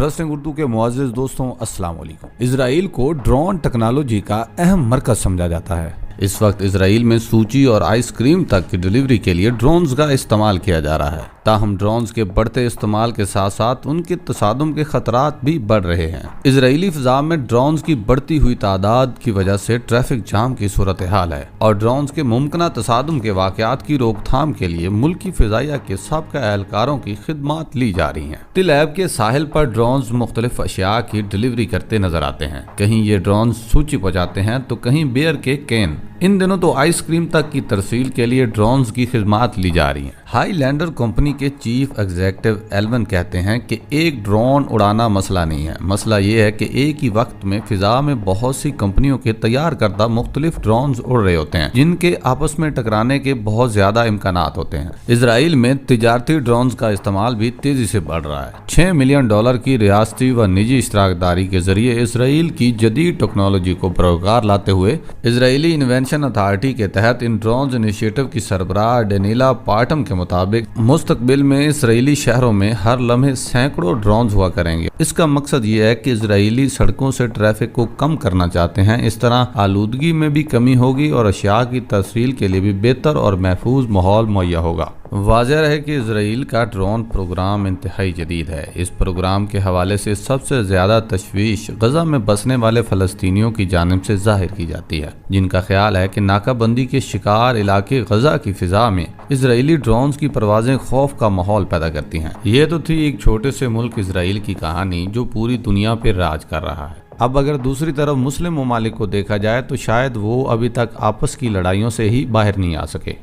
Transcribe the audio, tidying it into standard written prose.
Interesting Urdu के मुअज़्ज़िज़ दोस्तों, अस्सलाम वालेकुम। इजराइल को ड्रोन टेक्नोलॉजी का अहम मरकज समझा जाता है। इस वक्त इजराइल में सूची और आइसक्रीम तक की डिलीवरी के लिए ड्रोन्स का इस्तेमाल किया जा रहा है। ताहम ड्रोन्स के बढ़ते इस्तेमाल के साथ साथ उनके तसादुम के खतरात भी बढ़ रहे हैं। इजरायली फिजा में ड्रोन्स की बढ़ती हुई तादाद की वजह से ट्रैफिक जाम की सूरत हाल है और ड्रोन्स के मुमकिन तसादुम के वाकयात की रोकथाम के लिए मुल्की फिजाइया के सबका एहलकारों की खिदमत ली जा रही हैं। तिल ऐब के साहिल पर ड्रोन्स मुख्तलिफ अशिया की डिलीवरी करते नजर आते हैं। कहीं ये ड्रोन्स सूची पहुंचाते हैं तो कहीं बियर के कैन। इन दिनों तो आइसक्रीम तक की तरसील के लिए ड्रोन्स की खिदमत ली जा रही हैं। हाईलैंडर कंपनी के चीफ एग्जीक्यूटिव एल्वन कहते हैं कि एक ड्रोन उड़ाना मसला नहीं है, मसला ये है कि एक ही वक्त में फिजा में बहुत सी कंपनियों के तैयार करदा मुख्तलिफ ड्रोन्स उड़ रहे होते हैं जिनके आपस में टकराने के बहुत ज्यादा इम्कानात होते हैं। इसराइल में तिजारती ड्रोन्स का इस्तेमाल भी तेजी से बढ़ रहा है। $6 मिलियन की रियासती व निजी इश्तराकदारी के जरिए इसराइल की जदीद टेक्नोलॉजी को बरोकार लाते हुए इसराइली इन्वेंशन अथॉरिटी के तहत इन ड्रोन इनिशिएटिव की सरबराह डेनिला पार्टम के मुताबिक मुस्तकबिल में इसराइली शहरों में हर लम्हे सैकड़ों ड्रोन हुआ करेंगे। इसका मकसद ये है कि इसराइली सड़कों से ट्रैफिक को कम करना चाहते हैं। इस तरह आलूदगी में भी कमी होगी और अशिया की तरसील के लिए भी बेहतर और महफूज माहौल मुहैया होगा। वाज़ेह है कि इसराइल का ड्रोन प्रोग्राम इंतहाई जदीद है। इस प्रोग्राम के हवाले से सबसे ज्यादा तशवीश गजा में बसने वाले फलस्तीनियों की जानिब से जाहिर की जाती है, जिनका ख्याल है कि नाकाबंदी के शिकार इलाके गजा की फिजा में इसराइली ड्रोन्स की परवाजें खौफ का माहौल पैदा करती हैं। ये तो थी एक छोटे से मुल्क इसराइल की कहानी जो पूरी दुनिया पर राज कर रहा है। अब अगर दूसरी तरफ मुस्लिम ममालिक को देखा जाए तो शायद वो अभी तक आपस की लड़ाइयों से ही बाहर नहीं आ सके।